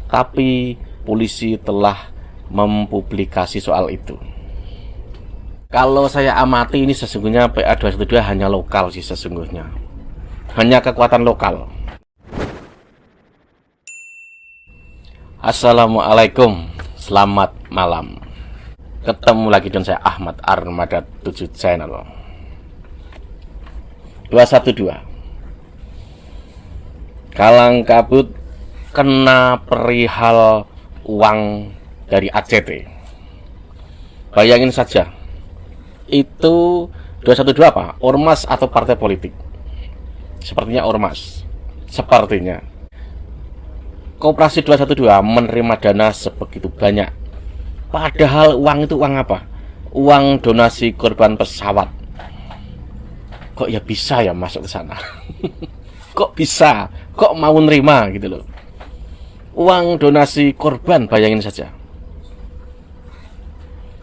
tapi polisi telah mempublikasi soal itu. Kalau saya amati ini sesungguhnya PA212 hanya lokal sih sesungguhnya. Hanya kekuatan lokal. Assalamualaikum, selamat malam. Ketemu lagi dengan saya Ahmad Armada 7 Channel 212. Kalang kabut kena perihal uang dari ACT. Bayangin saja, itu 212 apa? Ormas atau partai politik? Sepertinya ormas. Sepertinya Koperasi 212 menerima dana sebegitu banyak. Padahal uang itu uang apa? Uang donasi korban pesawat. Kok ya bisa ya masuk ke sana? Kok bisa? Kok mau nerima gitu loh? Uang donasi korban, bayangin saja.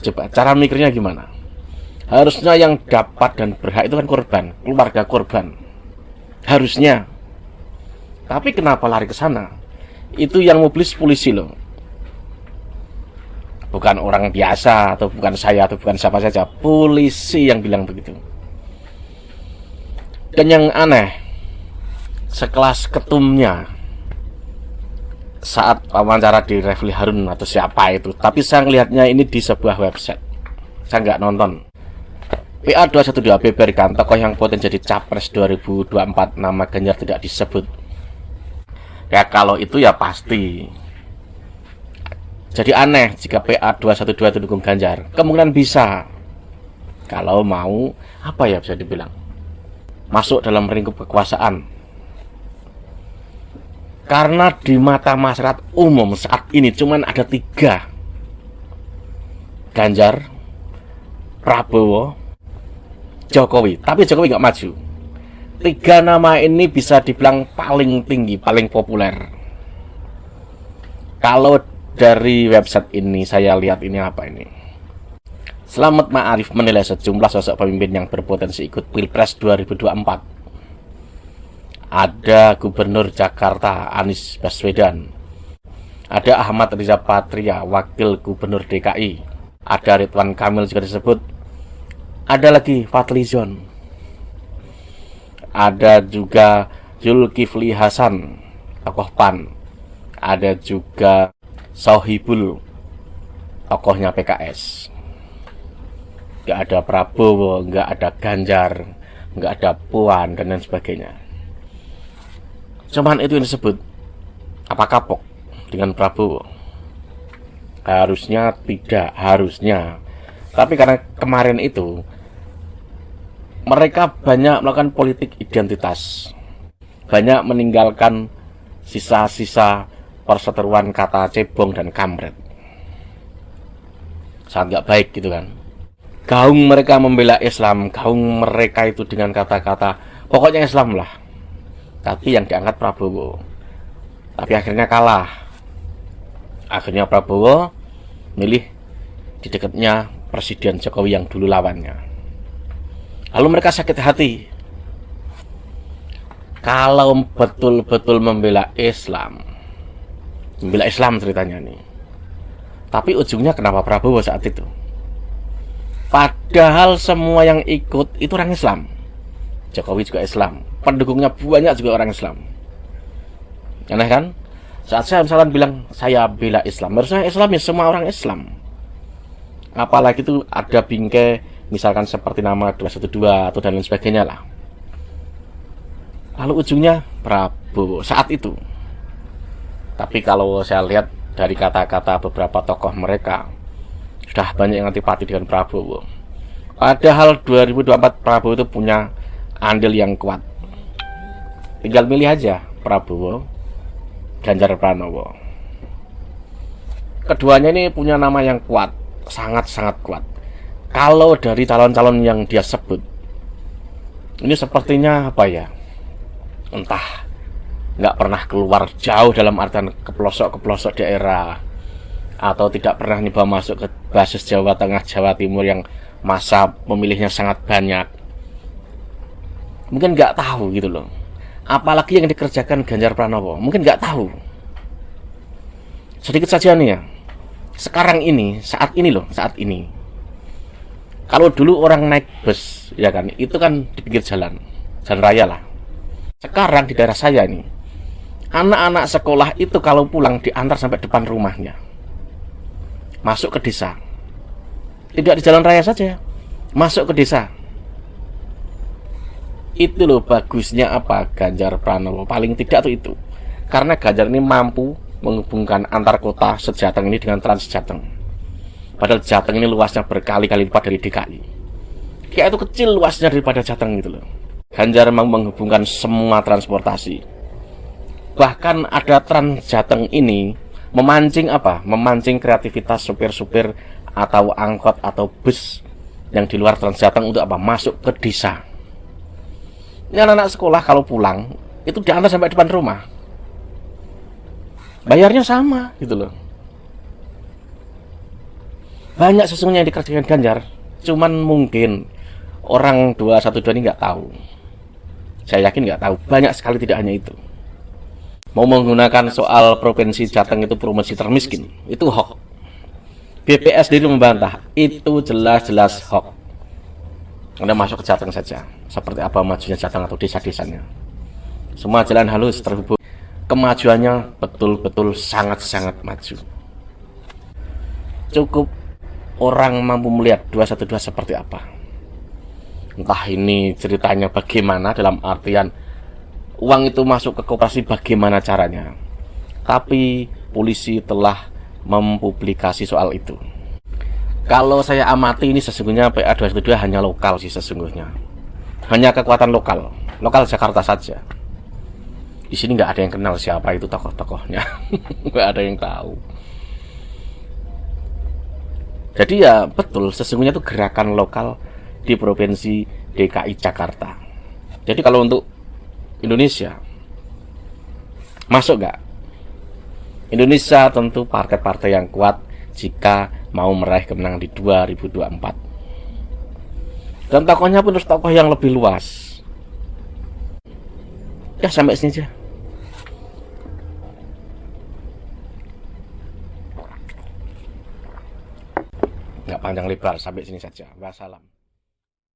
Coba cara mikirnya gimana? Harusnya yang dapat dan berhak itu kan korban, keluarga korban. Harusnya. Tapi kenapa lari ke sana? Itu yang mobilis polisi loh. Bukan orang biasa, atau bukan saya, atau bukan siapa saja. Polisi yang bilang begitu. Dan yang aneh, sekelas ketumnya saat wawancara di Refli Harun atau siapa itu, tapi saya ngelihatnya ini di sebuah website, saya nggak nonton. PA212 beberkan tokoh yang potensi jadi capres 2024, nama Ganjar tidak disebut. Ya kalau itu ya pasti. Jadi aneh jika PA212 itu dukung Ganjar. Kemungkinan bisa, kalau mau apa ya bisa dibilang, masuk dalam lingkup kekuasaan. Karena di mata masyarakat umum saat ini cuman ada 3, Ganjar, Prabowo, Jokowi. Tapi Jokowi nggak maju. 3 nama ini bisa dibilang paling tinggi, paling populer. Kalau dari website ini saya lihat ini apa ini? Selamat Ma'arif menilai sejumlah sosok pemimpin yang berpotensi ikut Pilpres 2024. Ada Gubernur Jakarta Anies Baswedan. Ada Ahmad Riza Patria, Wakil Gubernur DKI. Ada Ridwan Kamil juga disebut. Ada lagi Fadlizon. Ada juga Zulkifli Hasan, tokoh PAN. Ada juga Sohibul, tokohnya PKS. Nggak ada Prabowo, nggak ada Ganjar, nggak ada Puan, dan lain sebagainya. Cuman itu yang disebut. Apa kapok dengan Prabowo? Harusnya tidak, harusnya. Tapi karena kemarin itu mereka banyak melakukan politik identitas, banyak meninggalkan sisa-sisa perseteruan kata cebong dan kamret. Sangat nggak baik gitu kan. Gaung mereka membela Islam, gaung mereka itu dengan kata-kata pokoknya Islam lah. Tapi yang diangkat Prabowo. Tapi akhirnya kalah. Akhirnya Prabowo milih di dekatnya Presiden Jokowi yang dulu lawannya. Lalu mereka sakit hati. Kalau betul-betul membela Islam ceritanya nih. Tapi ujungnya kenapa Prabowo saat itu? Padahal semua yang ikut itu orang Islam. Jokowi juga Islam, pendukungnya banyak juga orang Islam. Aneh kan? Saat saya misalkan bilang saya bela Islam, harusnya Islam ya semua orang Islam. Apalagi itu ada bingkai misalkan seperti nama 212 atau dan lain sebagainya lah. Lalu ujungnya Prabowo saat itu. Tapi kalau saya lihat dari kata-kata beberapa tokoh mereka, sudah banyak yang antipati dengan Prabowo. Padahal 2024 Prabowo itu punya andil yang kuat. Tinggal milih aja Prabowo, Ganjar Pranowo. Keduanya ini punya nama yang kuat, sangat-sangat kuat. Kalau dari calon-calon yang dia sebut, ini sepertinya apa ya? Entah, nggak pernah keluar jauh dalam artian ke pelosok daerah, atau tidak pernah nyoba masuk ke basis Jawa Tengah, Jawa Timur yang masa pemilihnya sangat banyak. Mungkin nggak tahu gitu loh. Apalagi yang dikerjakan Ganjar Pranowo, mungkin nggak tahu. Sedikit saja nih ya. Sekarang ini, saat ini. Kalau dulu orang naik bus, ya kan, itu kan di pinggir jalan raya lah. Sekarang di daerah saya nih, anak-anak sekolah itu kalau pulang diantar sampai depan rumahnya, masuk ke desa. Tidak di jalan raya saja, masuk ke desa. Itu loh bagusnya apa Ganjar Pranowo, paling tidak tuh itu. Karena Ganjar ini mampu menghubungkan antar kota Sejateng ini dengan Trans Jateng. Padahal Jateng ini luasnya berkali-kali lipat dari DKI. Kayak itu kecil luasnya daripada Jateng gitu loh. Ganjar mau menghubungkan semua transportasi. Bahkan ada Trans Jateng ini memancing apa? Memancing kreativitas supir-supir atau angkot atau bus yang di luar Trans Jateng untuk apa? Masuk ke desa. Ini anak-anak sekolah kalau pulang itu diantar sampai depan rumah. Bayarnya sama gitu loh. Banyak sesungguhnya yang dikerjakan Ganjar, cuman mungkin orang 212 ini nggak tahu. Saya yakin nggak tahu. Banyak sekali, tidak hanya itu. Mau menggunakan soal provinsi Jateng itu provinsi termiskin, itu hoax. BPS dulu membantah, itu jelas-jelas hoax. Anda masuk ke Jateng saja, seperti apa majunya Jateng atau desa-desanya. Semua jalan halus terhubung. Kemajuannya betul-betul sangat-sangat maju. Cukup orang mampu melihat 212 seperti apa. Entah ini ceritanya bagaimana, dalam artian uang itu masuk ke koperasi bagaimana caranya. Tapi polisi telah mempublikasi soal itu. Kalau saya amati ini sesungguhnya PA212 hanya lokal sih sesungguhnya. Hanya kekuatan lokal Jakarta saja. Di sini nggak ada yang kenal siapa itu tokoh-tokohnya, nggak ada yang tahu. Jadi ya betul, sesungguhnya itu gerakan lokal di provinsi DKI Jakarta. Jadi kalau untuk Indonesia, masuk nggak? Indonesia tentu partai-partai yang kuat jika mau meraih kemenangan di 2024. Dan tokohnya pun harus tokoh yang lebih luas. Ya sampai sini aja. Nggak panjang lebar, sampai sini saja. Wassalam.